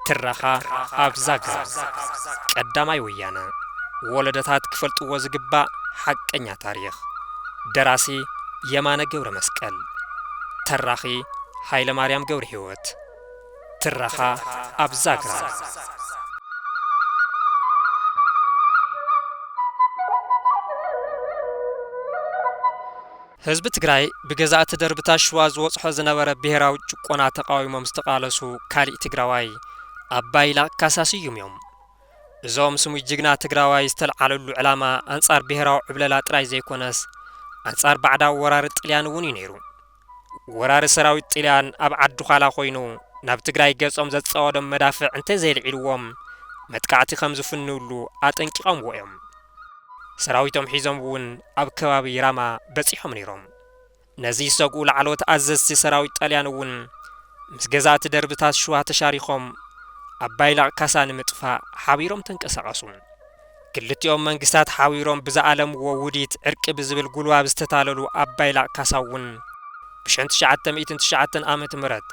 ترخا أبزاقرا قداماي ويانا ولدتات كفلطو زغبا حقኛ تاريخ دراسي يمانه ገብረ መስቀል تراخي ኃይለ ማርያም ገብረ ሕይወት ترخا أبزاقرا ህዝብ ትግራይ በገዛት ደርብታሽ ዋዝ ወጽሖ ዝነበረ ብሔራዊ ጭቆና ተቃዋሚሞ ምስተቃለሱ ካሊ ትግራዋይ አባይላ ካሳሲዩም ዮም እዞም ስሙ ጅግና ትግራዋይ ዝተልዓለሉ ዕላማ አንጻር ብሔራዊ ዕብለላ ጥራይ ዘይኮነስ አንጻር ባዕዳ ወራር ጥልያን ውን ይነሩ ወራር ሰራዊት ጥልያን አብ ዓዱ ኻላ ኮይኑ ናብ ትግራይ ገጾም ዘጻወዶም መዳፍዕ እንተ ዘይልዕልዎም መጥቃዕቲ ከም ዝፍንውሉ አጠንቂቆም ወዮም ሰራዊቶም ሒዞም ውን አብ ከባቢ ራማ በጺሖም ነይሮም ነዚ ሰጉ ለዓሎት አዘዝቲ ሰራዊት ጣልያን ውን ምስ ገዛት ደርብታት ሸዋ ተሻሪኾም አባይላ ካሳን ምጥፋ ሓቢሮም ተንቀሳቀሱ ክልቲኦም መንግስታት ሓቢሮም ብዛዓለም ወውዲት ዕርቂ ብዝብል ጉልባብ ዝተታለሉ አባይላ ካሳውን ብ1909 ዓመተ ምህረት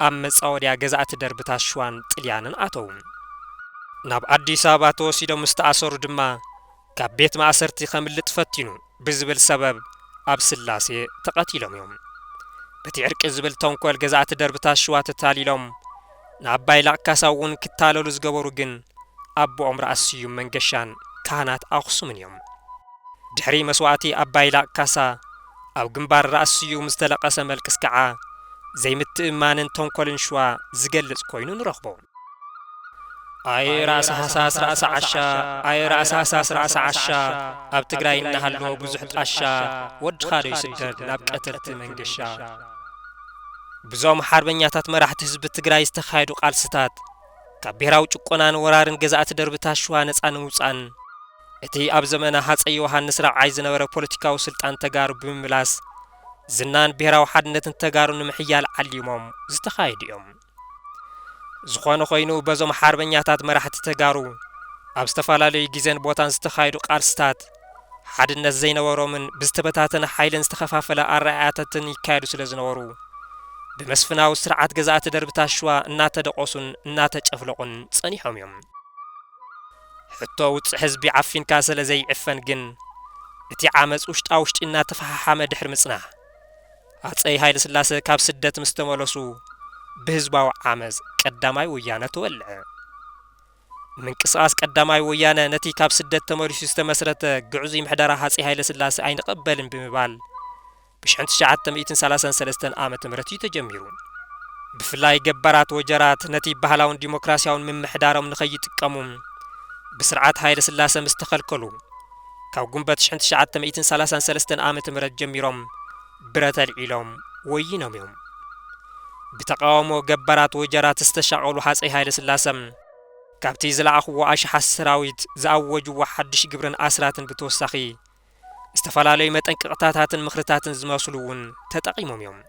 አብ መጻወድያ ገዛት ደርብታት ሸዋን ጥልያንን አተው ናብ አዲስ አበባ ተወሲዶም ምስተአሰሩ ድማ ካብ ቤት ማእሰርቲ ከምልጥ ፈቲኑ ብዝብል ሰበብ አብ ስላሴ ተቀቲሎም ዮም በቲ ዕርቂ ዝብል ተንኮል ገዛት ደርብታት ሸዋ ተታሊሎም ናባይላ ካሳውን ክታለሉ ዝገበሩ ግን አቦኦም ራእስዩ መንገሻን ካህናት አኽሱምን ዮም ድሕሪ መስዋዕቲ አባይላ ካሳ አብ ግንባር ራእስዩ ምስተለቀሰ መልክስ ከዓ ዘይምትእማንን ተንኮልን ሸዋ ዝገልጽ ኮይኑ ንረኽቦ አይ ራስ ሐሳስ ራስ ዓሻ አይ ራስ ሐሳስ ራስ ዓሻ አብ ትግራይ እናሃሎ ብዙሕ ጣሻ ወድኻዶ ይስደድ ናብ ቀተልቲ መንገሻ ብዙም ሓርበኛታት መራሕቲ ህዝቢ ትግራይ ዝተኻየዱ ቃልስታት ካብ ብሔራዊ ጭቆናን ወራርን ገዛት ደርብታት ሸዋ ነፃ ንምውፃን እቲ አብ ዘመነ ሃፀይ ዮሐንስ ራብዓይ ዝነበረ ፖለቲካዊ ስልጣን ተጋሩ ብምምላስ ዝናን ብሔራዊ ሓድነትን ተጋሩ ንምሕያል ዓሊሞም ዝተኻየዱ እዮም ዝኾነ ኮይኑ በዞም ሓርበኛታት መራሕቲ ተጋሩ አብ ዝተፋላለዩ ጊዜን ቦታን ዝተኻየዱ ቃልስታት ሓድነት ዘይነበሮምን ብዝተበታተነ ኃይልን ዝተኸፋፈለ አርአያታትን ይካየዱ ስለዝነበሩ በመስፍናው ስርዓት ገዛት ደርብታት ሸዋ እናተደቆሱን እናተጨፍለቁን ጸኒሖም እዮም ሕቶ ውጽ ህዝቢ ዓፊንካ ስለ ዘይዕፈን ግን እቲ ዓመጽ ውሽጣውሽጢ እናተፈሓሓመ ድሕር ምጽናሕ አፄ ኃይለ ሥላሴ ካብ ስደት ምስተመለሱ بهزباو عامز قداماي ويانا تولع منقصاص قداماي ويانا نتي كاب سدت تمريش استمسرت غعزي محدرا حصي هايله سلاس اين قبلن بمبال بشحنت شعات 133 عامه مرتي تجميرون بفلاي جبرات وجرات نتي بحلاون ديمقراسياون من محدارهم نخيط قموم بسرعات هايله سلاس مستخلكلو كاو غنبت شحنت شعات 133 عامه مرت جميرهم برتل علوم وينهم يوم بتقاومو جبرات وجرات استشعلوا حصي هايله سلاسم كابتي زلاخو اشح السراويت زاوجوا وحدش جبرن اسراتن بتوسخي استفلالي متنققتاتن مخرتاتن زماسلون تطقيمهم يوم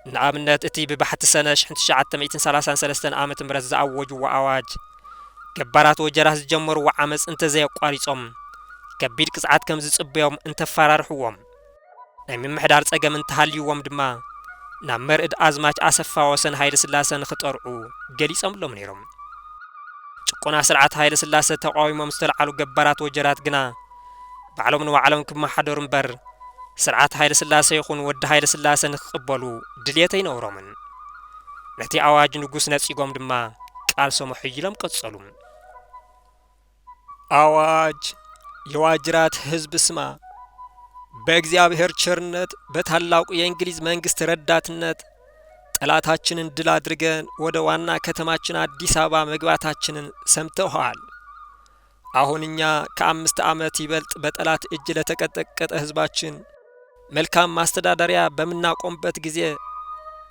نعمنت اتي ببحث سنه 1933 عامه مرز زاوجوا اواج جبرات وجرات جمروا عمص انت زي قاريصم كبيد قصعات كم زصبيوم انت فرارحوم ناي محدار صقم انت حليوم دما نمرد ازماج اسفا وسن هايل سلاسن خطرعو جليصم لهم نيرم ጭቆና ስርዓት ኃይለ ሥላሴ ተቃዋሚሞ ምስተልዓሉ ገበራት ወጀራት ግና ባዕሎም ነው ዓለም ከመ ሓደሩን በር ስርዓት ኃይለ ሥላሴ ይኹን ወድ ኃይለ ሥላሴ ንኽቅበሉ ድልየተይ ነውሮምን ነቲ አዋጅ ንጉስ ነጽጎም ድማ ቃል ሰሙ ሕይሎም ቀጸሉ አዋጅ የዋጅራት ህዝብ ስማ በእግዚአብሔር ቸርነት በታላቁ የእንግሊዝ መንግስት ረዳትነት ጠላታችንን ድል አድርገን ወደ ዋና ከተማችን አዲስ አበባ መግባታችንን ሰምተዋል አሁንኛ ከ5 ዓመት ይበልጥ በጠላት እጅ ለተቀጠቀጠ ህዝባችን መልካም ማስተዳደሪያ በመናቆምበት ጊዜ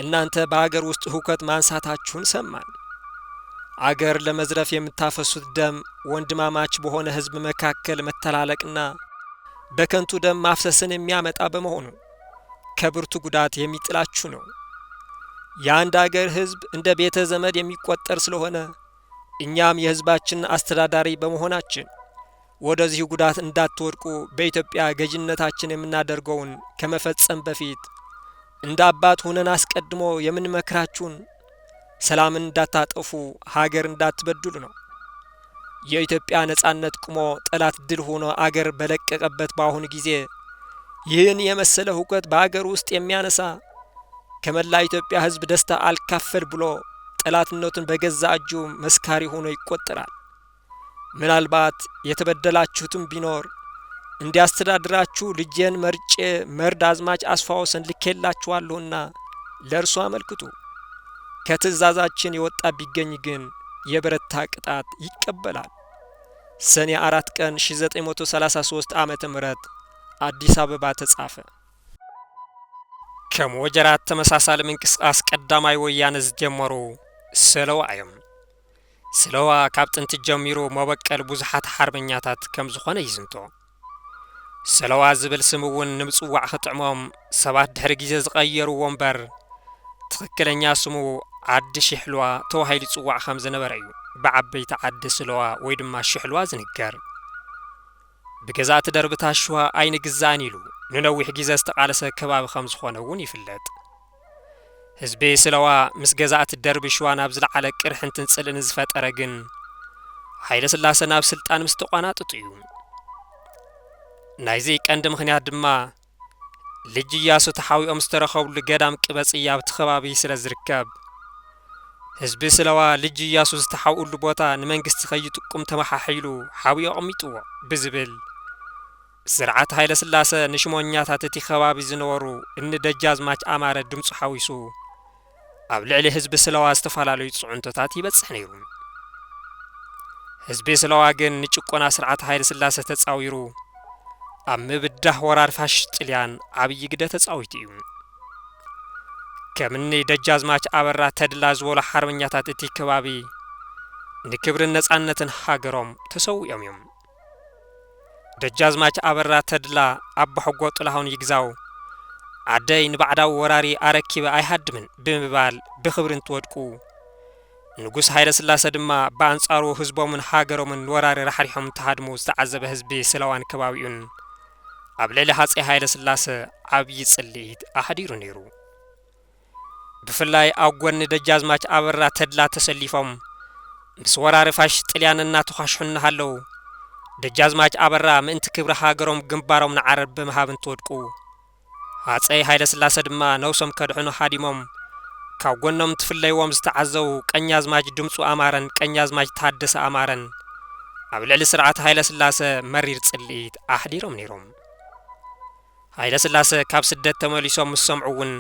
እናንተ በአገር ውስጥ ሁከት ማንሳታችሁን ሰማን አገር ለመዝረፍ የምታፈሱት ደም ወንድማማች በሆነ ህዝብ መካከል መተላለቅና በከንቱ ደም ማፍሰስን የሚያመጣ በመሆኑ ከብርቱ ጉዳት የሚጥላችሁ ነው ያንድ አገር ህዝብ እንደ ቤተ ዘመድ የሚቆጠር ስለሆነ እኛም የህዝባችን አስተዳዳሪ በመሆናችን ወደዚህ ጉዳት እንዳትወድቁ በኢትዮጵያ ገጅነታችን የምናደርገውን ከመፈጸም በፊት እንደ አባት ሆነን አስቀድሞ የምንመክራችሁን ሰላም እንዳታጠፉ ሀገር እንዳትበድሉ ነው። የኢትዮጵያ ነጻነት ቁሞ ጠላት ድል ሆኖ አገር በለቀቀበት በአሁኑ ጊዜ ይህን የመሰለ ሁከት በአገር ውስጥ የሚያነሳ ከመላ ኢትዮጵያ ሕዝብ ደስታ አልካፈል ብሎ ጠላትነቱን በገዛ እጁ መስካሪ ሆኖ ይቆጠራል። ምናልባት የተበደላችሁትም ቢኖር እንዲያስተዳድራችሁ ልጄን መርጬ መርድ አዝማች አስፋውሰን ልኬላችኋለሁና ለእርሱ አመልክቱ። ከትእዛዛችን የወጣ ቢገኝ ግን የበረታ ቅጣት ይቀበላል። ሰኔ 4 ቀን 1933 ዓመተ ምህረት አዲስ አበባ ተጻፈ። ከሞጀራት ተመሳሳለ ምንቅስቃስ ቀዳማይ ወያነ ዝጀመሩ ስለዋዮም ስለዋ ካብ ጥንቲ ጀሚሩ መበቀል ብዙሓት ሓርበኛታት ከም ዝኾነ ይዝንቶ። ስለዋ ዝብል ስም እውን ንምጽዋዕ ክጥዕሞም ሰባት ድሕሪ ግዜ ዝቀየሩ ወንበር ትክክለኛ ስሙ ዓዲ ሽሕልዋ ተባሂሉ ይጽዋዕ ከም ዝነበረ እዩ። ብዓበይቲ ዓዲ ስለዋ ወይ ድማ ሽሕልዋ ዝንገር ብገዛእቲ ደርብታ ሸዋ ኣይንግዛእን ኢሉ ንነዊሕ ግዜ ዝተቃለሰ ከባቢ ከም ዝኾነ እውን ይፍለጥ። ህዝቢ ስለዋ ምስ ገዛእቲ ደርቢ ሸዋ ናብ ዝለዓለ ቅርሕንትን ጽልእን ዝፈጠረ ግን ሃይለ ስላሴ ናብ ስልጣን ምስ ተቋናጠጡ እዩ። ናይዚ ቀንዲ ምክንያት ድማ ልጅ ኢያሱ ተሓዊኦም ዝተረኸብሉ ገዳም ቅበጽያ ኣብቲ ከባቢ ስለ ዝርከብ ህዝቢ ስለዋ ልጅ ኢያሱ ዝተሓውሉ ቦታ ንመንግስቲ ከይጥቁም ተመሓሒሉ ሓዊኡ ኣቐሚጥዎ ብዝብል ስርዓት ሃይለ ስላሴ ንሽሞኛታት እቲ ከባቢ ዝነበሩ እኒ ደጃዝማች ኣማረ ድምፁ ሓዊሱ ኣብ ልዕሊ ህዝቢ ስለዋ ዝተፈላለዩ ጽዑንቶታት ይበጽሕ ነይሩ። ህዝቢ ስለዋ ግን ንጭቆና ስርዓት ሃይለ ስላሴ ተጻዊሩ ኣብ ምብዳህ ወራር ፋሽስት ጣልያን ዓብይ ግደ ተጻዊቱ እዩ። ከምኒ ደጃዝማች ኣበራ ተድላ ዝበሉ ሓርበኛታት እቲ ከባቢ ንክብርን ነጻነትን ሃገሮም ተሰውኦም እዮም። ደጃዝማች ኣበራ ተድላ ኣባ ሕጎ ጥላሁን ይግዛው ዓደይ ንባዕዳዊ ወራሪ ኣረኪበ ኣይሃድምን ብምባል ብክብሪ እንትወድቁ ንጉስ ሃይለ ስላሴ ድማ በአንጻሩ ህዝቦምን ሃገሮምን ወራሪ ራሕሪሖም ተሃድሙ ዝተዓዘበ ህዝቢ ስለዋን ከባቢኡን ኣብ ልዕሊ ሃፀይ ሃይለ ስላሴ ዓብይ ጽልኢት ኣሕዲሩ ነይሩ። ብፍላይ ኣብ ጎኒ ደጃዝማች ኣበራ ተድላ ተሰሊፎም ምስ ወራሪ ፋሽስት ጣልያን እናተኳሽሑ እናሃለው ደጃዝማች ኣበራ ምእንቲ ክብሪ ሃገሮም ግንባሮም ንዓረብ ብምሃብ እንትወድቁ ሃፀይ ሃይለ ስላሴ ድማ ነውሶም ከድሕኑ ሃዲሞም ካብ ጎኖም ትፍለይዎም ዝተዓዘቡ ቀኛዝማች ድምፁ ኣማረን ቀኛዝማች ታደሰ ኣማረን ኣብ ልዕሊ ስርዓት ሃይለ ስላሴ መሪር ጽልኢት ኣሕዲሮም ነይሮም። ሃይለ ስላሴ ካብ ስደት ተመሊሶም ምስ ሰምዑውን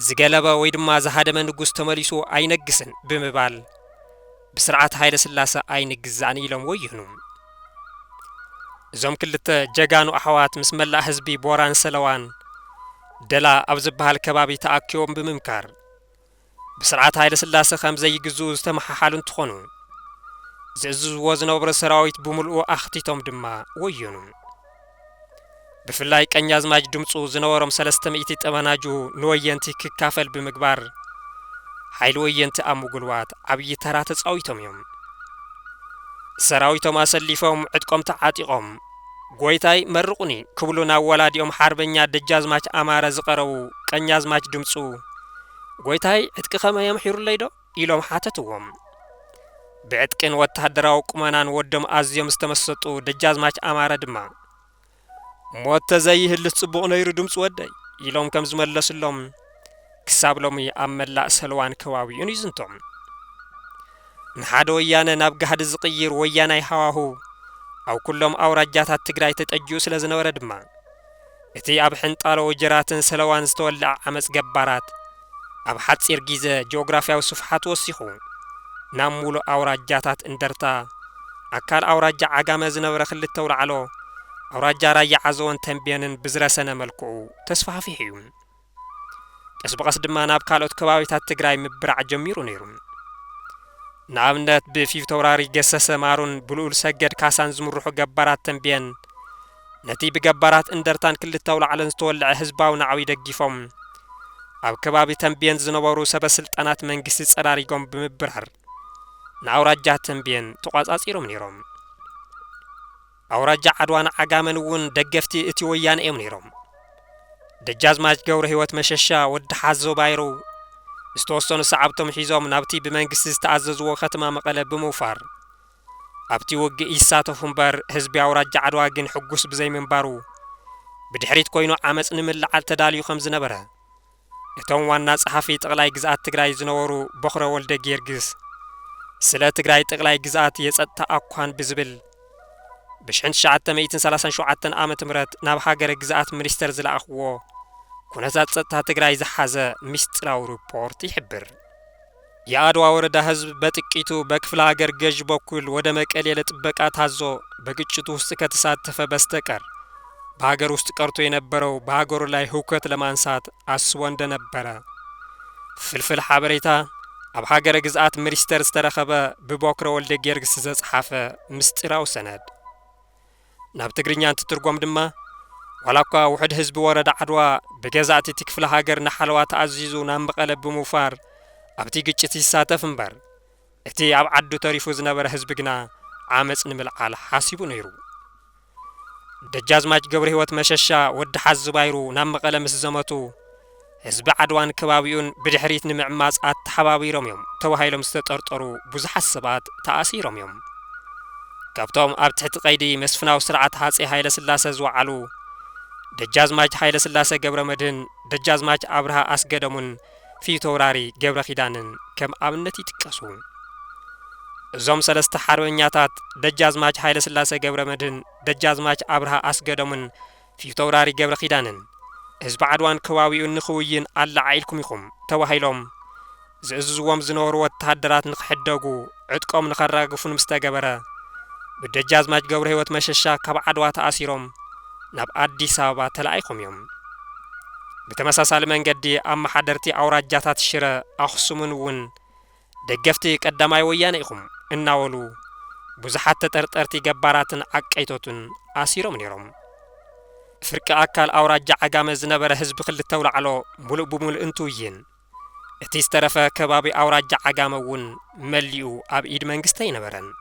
ዝገለበ ወይ ድማ ዝሃደመ ንጉስ ተመሊሱ ኣይነግስን ብምባል ብስርዓት ሃይለ ስላሴ ኣይንግዛእን ኢሎም ወይህኑ። እዞም ክልተ ጀጋኑ ኣሕዋት ምስ መላእ ህዝቢ ቦራን ሰለዋን ደላ ኣብ ዝበሃል ከባቢ ተኣኪቦም ብምምካር ብስርዓት ሃይለ ስላሴ ከም ዘይግዝኡ ዝተመሓሓሉ እንትኾኑ ዝእዝዝዎ ዝነበረ ሰራዊት ብምልኡ ኣኽቲቶም ድማ ወየኑ። ብፍላይ ቀኛዝማች ድምፁ ዝነበሮም 300 ጠመናጁ ንወየንቲ ክካፈል ብምግባር ሃይለ ወየንቲ ኣብ ምጉልባት ዓብይ ተራ ተጻዊቶም እዮም። ሰራዊቶም ኣሰሊፎም ዕጥቆም ተዓጢቆም ጎይታይ መርቁኒ ክብሉ ናብ ወላዲኦም ሓርበኛ ደጃዝማች ኣማረ ዝቐረቡ ቀኛዝማች ድምፁ ጎይታይ ዕጥቂ ከመይ የምሒሩለይ ዶ ኢሎም ሓተትዎም። ብዕጥቅን ወታደራዊ ቁመናን ወዶም ኣዝዮም ዝተመሰጡ ደጃዝማች ኣማረ ድማ ሞት ተዘይህልስ ጽቡቕ ነይሩ ድምፁ ወደይ ኢሎም ከም ዝመለሱሎም ክሳብ ሎሚ ኣብ መላእ ሰልዋን ከባቢኡን ይዝንቶም። ንሓደ ወያነ ናብ ጋህዲ ዝቕይር ወያናይ ሃዋሁ ኣብ ኩሎም ኣውራጃታት ትግራይ ተጠጅኡ ስለ ዝነበረ ድማ እቲ ኣብ ሕንጣሎ ወጀራትን ሰለዋን ዝተወልዐ ዓመፅ ገባራት ኣብ ሓፂር ግዜ ጂኦግራፊያዊ ስፍሓት ወሲኹ ናብ ሙሉእ ኣውራጃታት እንደርታ ኣካል ኣውራጃ ዓጋመ ዝነበረ ክልተ ውላዕሎ ኣውራጃ ራያ ዓዘወን ተንቤንን ብዝረሰነ መልክዑ ተስፋሕፊሕ እዩ። ቀስ በቀስ ድማ ናብ ካልኦት ከባቢታት ትግራይ ምብራዕ ጀሚሩ ነይሩ። ንኣብነት ብፊታውራሪ ገሰሰ ማሩን ብልኡል ሰገድ ካሳን ዝምርሑ ገባራት ተንቤን ነቲ ብገባራት እንደርታን ክልተ ውላዕለን ዝተወልዐ ህዝባዊ ናዕቢ ደጊፎም ኣብ ከባቢ ተንቤን ዝነበሩ ሰበስልጣናት መንግስቲ ጸራሪጎም ብምብራር ንኣውራጃ ተንቤን ተቋጻጺሮም ነይሮም። ኣውራጃ ዓድዋን ዓጋመን እውን ደገፍቲ እቲ ወያነ እዮም ነይሮም። ደጃዝማች ገብረ ህይወት መሸሻ ወዲ ሓዞ ባይሩ استوصنوا سعبتهم حيزهم نابتي بمنجست استعززوا ختمة مقلب بموفار أبتي وجه إيساتو فنبر حزبي أوراج عدواجن حجوس بزي منبارو بدحريت كوينو عمس نمل على تداليو خمس نبرة اتون وانا صحافي تقلاي جزات تقراي زنورو بخرة ولد جيرجز سلا تقراي تقلاي جزات يسأت أقوان بزبل بشحن شعات ميتين سلاسان شعاتن آمت مرات ناب حاجر جزات منستر زلا أخوه كونازات سطها تقراي زحازة مستراو ريبورت يحبر يا أدوا وردا هزب بتكيتو بكفل هاجر جج بكل ودمك أليلة بكات هزو بقيتشتو استكتسات بستكر بهاجر استقرتو ينبرو بهاجر لاي هوكت لمانسات أسوان دنبرا فلفل حابريتا أب هاجر جزات مريستر استرخبا ببوكر ولد جيرجس زحافة مستراو سند ناب تقرينيان تترقوم دما ولكا وحد حزب ورد عدوا بجزاتي تكفل هاجر نحلوات عزيزو نام بقلب بموفار أبتي قيتشتي ساتف مبر اتي أب عدو تاريفو زنبر حزبقنا عامس نملعال حاسبو نيرو دجازماج قبر هوت مششا ود حز بايرو نام بقلب مسزمتو حزب عدوان كبابيون بدحريت نمعماز حبابي رميوم توهايلو مستطرطرو بزح السبات تأسي رميوم كابتوم أب تحت قيدي مسفناو سرعة هاسي هايل سلاسة زوعلو دجازماج هايل سلاسة قبر مدن دجازماج أبرها أسقدمون في توراري قبر خيدانن كم أمنتي تكسون زوم سلست حرونياتات دجازماج هايل سلاسة قبر مدن دجازماج أبرها أسقدمون في توراري قبر خيدانن حزب عدوان كواويون نخويين ألا عيلكم يخم توهايلوم زعزوهم زنورو وتهدرات نخحدقو عدكم نخراقفون مستقبرا بدجازماج قبر هيوت مششا كاب عدوا تأسيروم ناب أديس أبابا تلاقيكم يوم بتمساسال منقدي أما حضرتي أوراجاتات الشراء أخصمون ون دقفتي قداماي ويانيكم إناولو بزحات تطرطرتي قباراتن عقيتوتن أسيروم نيروم فرق أكال أوراجا عقام زنبر حزب خل التولع على ملء بملء انتوين اتي استرفا كبابي أوراجا عقام ون مليو أب إيد منقستي نبرن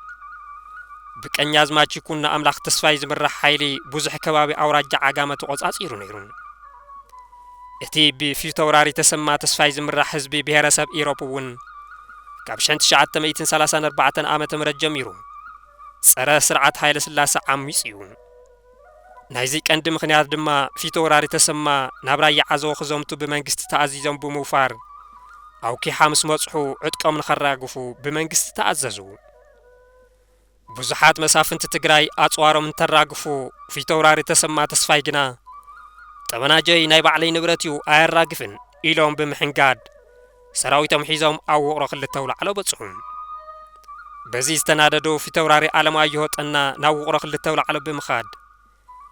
بكأنيازماج يكون أملاخ تسفاي زمرح حيلي بزح كبابي أوراجا عقامة وقصاصيرو نيرون اتي بفي توراري تسمى تسفاي زمرح حزبي بهرسب إيروبون كابشنت شعات ميتين سلاسان أربعة آمة مرجم يرو سرى سرعة هايل سلاسة عميسيون نايزي كان مخنيات دما في توراري تسمى نابرا يعزو خزومتو بمنقست تعزيزم بموفار أو كي حامس مصحو عدكم نخراقفو بمنقست تعززو بزحات مسافنت تقراي أطوارو من تراقفو في توراري تسمى تسفايقنا طبنا جاي نايب علي نبرتيو آير راقفن إلهم بمحنقاد سراويتم حيزهم أو رخل التولع على بصحون بزي استناددو في توراري عالم أيهوت أنا ناو رخل التولع على بمخاد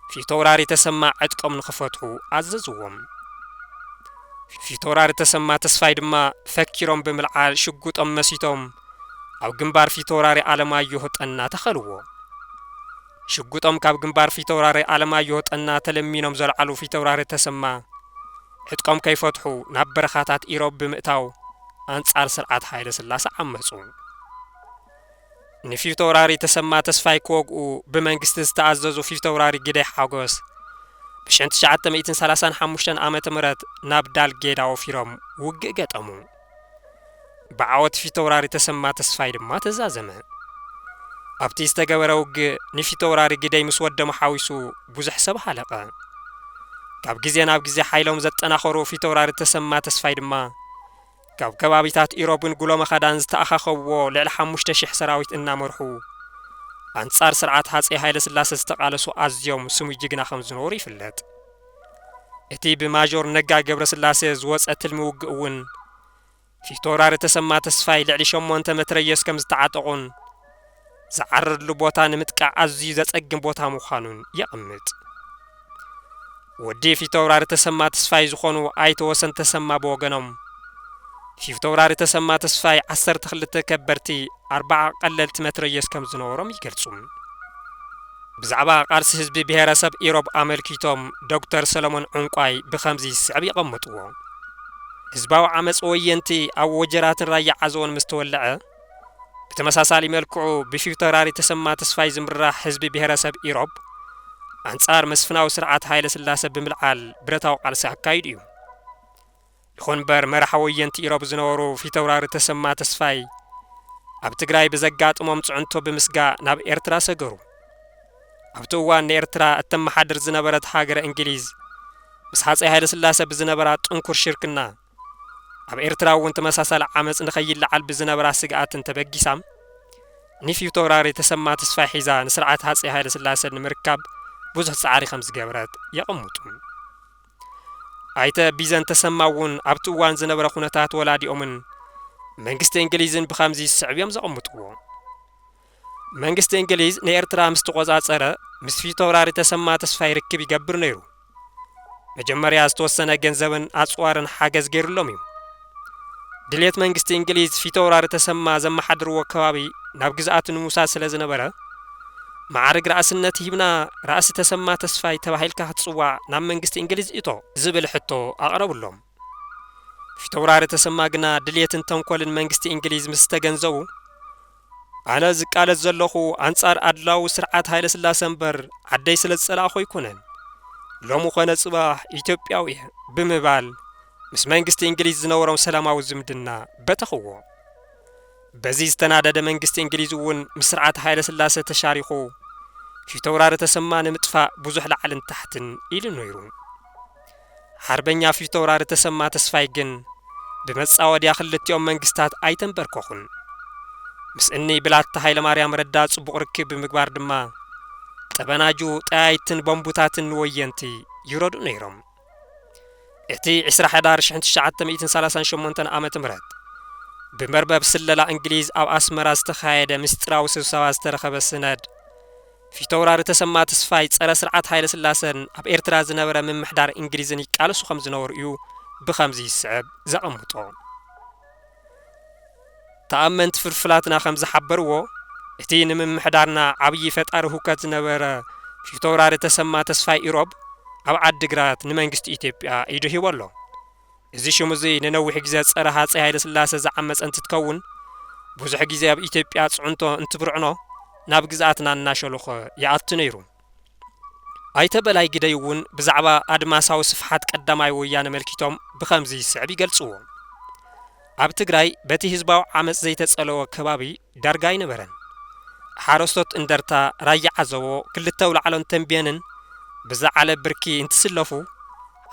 في توراري تسمى عدكم نخفتحو عززوهم في توراري تسمى تسفايد ما فكرهم بملعال شقوط أمسيتهم أو جنبار في توراري عالم يهوت أن تخلوه شقوطهم كاب جنبار في توراري عالم يهوت أن تلمينهم زرعلو في توراري تسمى عدكم كيف فتحو نبر خاتات إيروب بمئتاو أنصار سرعات حيل سلاسة عمسون نفي توراري تسمى تسفاي كوغو بمنقست استعززو في توراري جدي حاقوس بشنت شعات ميتين سلاسان حموشتن آمت مرات نابدال جيداو فيرم وققت أمو بعوت في توراري تسمى تسفاي دما تزازمه أبتي استقبروغ نفي توراري جدي مسود محاويسو بوزح سب حلقة كاب جزي ناب جزي حيلهم زتنا خورو في توراري تسمى تسفاي دما كاب كبابيتات إيروبن قولو مخدان زتأخخوو لعل حموشتشح سراويت إنا مرحو أنصار سرعات هاتسي هايل سلاسة استقالسو أزيوم سمو جيجنا خمزنوري فلت اتي بماجور نقا قبر سلاسة زوز أتلموغ في توراري تسمى تسفاي لعلي شمون تمتريس كم زتعاتقون زعرد لبوتا نمتقع أزي زتقن بوتا مخانون يقمت ودي في توراري تسمى تسفاي زخونو آيتو وسن تسمى بوغنم في توراري تسمى تسفاي عسر تخلت كبرتي 4 قللت متريس كم زنورم يقرصون بزعبا قارس حزبي بهرسب إيروب أمريكيتوم دكتور سلمون عنقاي بخمزي سعبي قمتوه حزباو عمس وينتي أو وجرات الرأي عزون مستولعه بتمساسالي ملكعو بفي توراري تسمى تسفاي زمرا حزبي بهرسب إيروب أنصار مسفناو سرعات هايل سلاسة بملعال برتاو قالسا حكايديو ይኹን በር መራሓ ወየንቲ ኢሮብ ዝነበሩ ፊተውራሪ ተሰማ ተስፋይ ኣብ ትግራይ ብዘጋጥሞም ጽዕንቶ ብምስጋእ ናብ ኤርትራ ሰገሩ ኣብቲ እዋን ንኤርትራ እተመሓድር ዝነበረት ሃገረ እንግሊዝ ምስ ሃፀይ ሃይለ ስላሴ ብዝነበራ ጥንኩር ሽርክና ኣብ ኤርትራ እውን ተመሳሳሊ ዓመፅ ንኸይለዓል ብዝነበራ ስግኣትን ተበጊሳም ንፊተውራሪ ተሰማ ተስፋይ ሒዛ ንስርዓት ሃፀይ ሃይለ ስላሴ ንምርካብ ብዙሕ ጻዕሪ ከም ዝገበረት የቐምጡ ኣይተ ቢዘን ተሰማ እውን ኣብቲ እዋን ዝነበረ ኩነታት ወላዲኦምን መንግስቲ እንግሊዝን ብኸምዚ ስዕብዮም ዘቐምጥዎ መንግስቲ እንግሊዝ ንኤርትራ ምስ ተቆጻጸረ ምስ ፊተውራሪ ተሰማ ተስፋይ ርክብ ይገብር ነይሩ መጀመርያ ዝተወሰነ ገንዘብን ኣጽዋርን ሓገዝ ገይሩሎም እዩ ድሌት መንግስቲ እንግሊዝ ፊተውራሪ ተሰማ ዘመሓድርዎ ከባቢ ናብ ግዝኣቱ ንምውሳድ ስለ ዝነበረ ማዕርግ ራእስነት ሂብና ራእሲ ተሰማ ተስፋይ ተባሂልካ ክትጽዋዕ ናብ መንግስቲ እንግሊዝ ኢቶ ዝብል ሕቶ ኣቕረቡሎም ፊተውራሪ ተሰማ ግና ድሌትን ተንኰልን መንግስቲ እንግሊዝ ምስ ተገንዘቡ ኣነ ዝቃለስ ዘለኹ ኣንጻር ኣድላዊ ስርዓት ሃይለ ስላሴ እምበር ዓደይ ስለ ዝጸላእኹ ኣይኮነን ሎሙ ኾነ ጽባሕ ኢትዮጵያዊ ብምባል ምስ መንግስቲ እንግሊዝ ዝነበሮም ሰላማዊ ዝምድና በተኽዎ በዚ ዝተናደደ መንግስቲ እንግሊዝ እውን ምስ ስርዓት ሃይለ ስላሴ ተሻሪኹ ፊተውራሪ ተሰማ ንምጥፋእ ብዙሕ ላዕልን ታሕትን ኢሉ ነይሩ ሓርበኛ ፊተውራሪ ተሰማ ተስፋይ ግን ብመጻወድያ ክልቲኦም መንግስታት ኣይተንበርኮኹን ምስ እኒ ብላታ ሃይለ ማርያም ረዳ ጽቡቕ ርክብ ብምግባር ድማ ጠበናጁ ጠያይትን ቦምቡታትን ወየንቲ ይረዱ ነይሮም እቲ 10 ሕዳር 1938 ዓመተ ምህረት بمربب سللا انجليز او اسمرا استخايده مستراو سبسبا ዝተረኸበ سند في تورار تسمى تسفاي ጸረ ስርዓት ሃይለ ስላሴን ኣብ ኤርትራ ዝነበረ ምምሕዳር እንግሊዝን ይቃለሱ ከም ዝነበሩ እዩ ብኸምዚ ይስዕብ ዘቐምጦ ተኣመንት ፍልፍላትና ከም ዝሓበርዎ እቲ ንምምሕዳርና ዓብይ ፈጣሪ ሁከት ዝነበረ في تورار تسمى تسفاي ኢሮብ ኣብ ዓዲግራት ንመንግስቲ ኢትዮጵያ ይድሂቦ ኣሎ እዚ ሽሙ እዚ ንነዊሕ ግዜ ጸረ ሃፀይ ሃይለ ስላሴ ዝዓመፀ እንትትከውን ብዙሕ ግዜ ኣብ ኢትዮጵያ ጽዕንቶ እንትብርዕኖ ናብ ግዛኣትና እናሸለኸ ይኣቱ ነይሩ ኣይተ በላይ ግደይ እውን ብዛዕባ ኣድማሳዊ ስፍሓት ቀዳማይ ወያነ መልኪቶም ብኸምዚ ይስዕብ ይገልጽዎ ኣብ ትግራይ በቲ ህዝባዊ ዓመፅ ዘይተጸለወ ከባቢ ዳርጋ ይነበረን ሓረስቶት እንደርታ ራያ ዓዘቦ ክልተ ውላዕሎን ተንቤንን ብዛዕለ ብርኪ እንትስለፉ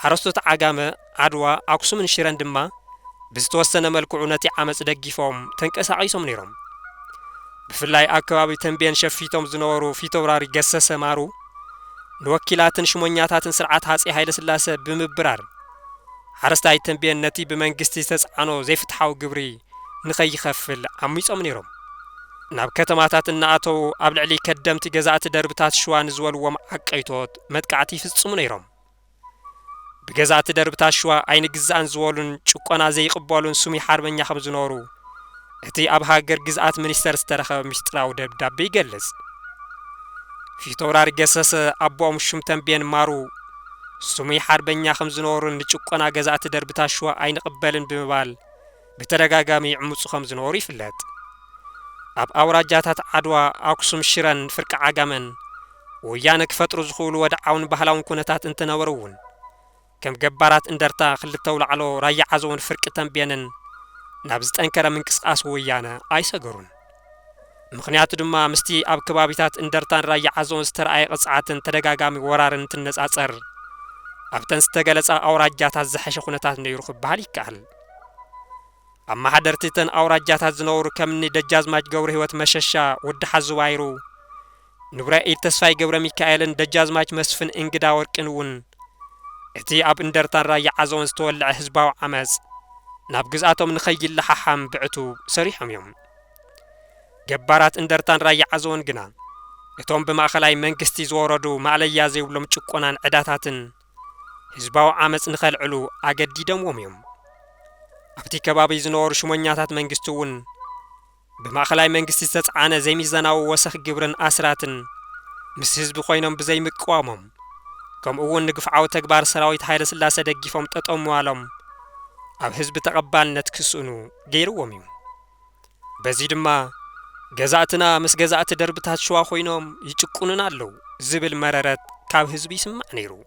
ሓረስቶት ዓጋመ ዓድዋ ኣክሱምን ሽረን ድማ ብዝተወሰነ መልክዑ ነቲ ዓመፅ ደጊፎም ተንቀሳቒሶም ነይሮም ብፍላይ ኣከባቢ ተንቤን ሸፊቶም ዝነበሩ ፊተውራሪ ገሰሰ ማሩ ንወኪላትን ሽሞኛታትን ስርዓት ሃፀይ ሃይለ ስላሴ ብምብራር ሓረስታይ ተንቤን ነቲ ብመንግስቲ ዝተጻዕኖ ዘይፍትሓዊ ግብሪ ንኸይኸፍል ዓሚጾም ነይሮም ናብ ከተማታት እናኣተው ኣብ ልዕሊ ከደምቲ ገዛእቲ ደርብታት ሸዋ ንዝበልዎም ዓቀይቶት መጥቃዕቲ ይፍጽሙ ነይሮም بجزات درب تاشوا عين جزءان زوالون شقنا زي قبالون سومي حربن يخم زنارو هتي أبها جزءات منستر استرخى مستراو درب دبي جلس في تورار جسس أبو مشوم تنبين مارو سومي حربن يخم زنارون شقنا جزات درب تاشوا عين قبالن بمبال بترجع جميع مصخم زناري فلات أب أوراجات عدوا أقسم شرن فرق عجمن ويانك فترة زخول ودعون بهلاون كنتات انتنورون كم جبارات اندرتا خلتو لعلو رايع عزون فرق تنبينن نابزت انكرا من قصاص ويانا اي سغرون مخنيات دما مستي اب كبابيتات اندرتان رايع عزون سترأي قصعاتن تدغاغامي ورارن تنصاصر ابتن ستغلصا اوراجات زحش خنتات نيرو خبال يكال اما حدرتتن اوراجات زنور كمني دجازماج غور هوت مششا ود حزوايرو نبرئ تسفاي غبر ميكائيلن دجازماج مسفن انغدا ورقنون اتي اب اندرتان رايع عزون استولع حزباو عمز ناب غزاتهم نخيل لححام بعتو سريحم يوم جبارات اندرتان رايع عزون غنا اتوم بماخلاي منغستي زوردو معليا زيبلوم چقونان عداتاتن حزباو عمز نخلعلو اگديدموم يوم ابتي كبابي زنور شمونياتات منغستون بماخلاي منغستي تصعانه زي ميزاناو وسخ جبرن اسراتن مس حزب خوينم بزي مقوامم كم أول نقفعوا تكبار سراويت هايل سلاسة دقيفهم تطعموا علم أب حزب تقبال نتكسونو غيرو وميم بزيد ما جزاتنا مس جزات دربتات شوا خوينهم يتشكوننا اللو زبل مرارات كاب حزب يسمع نيرو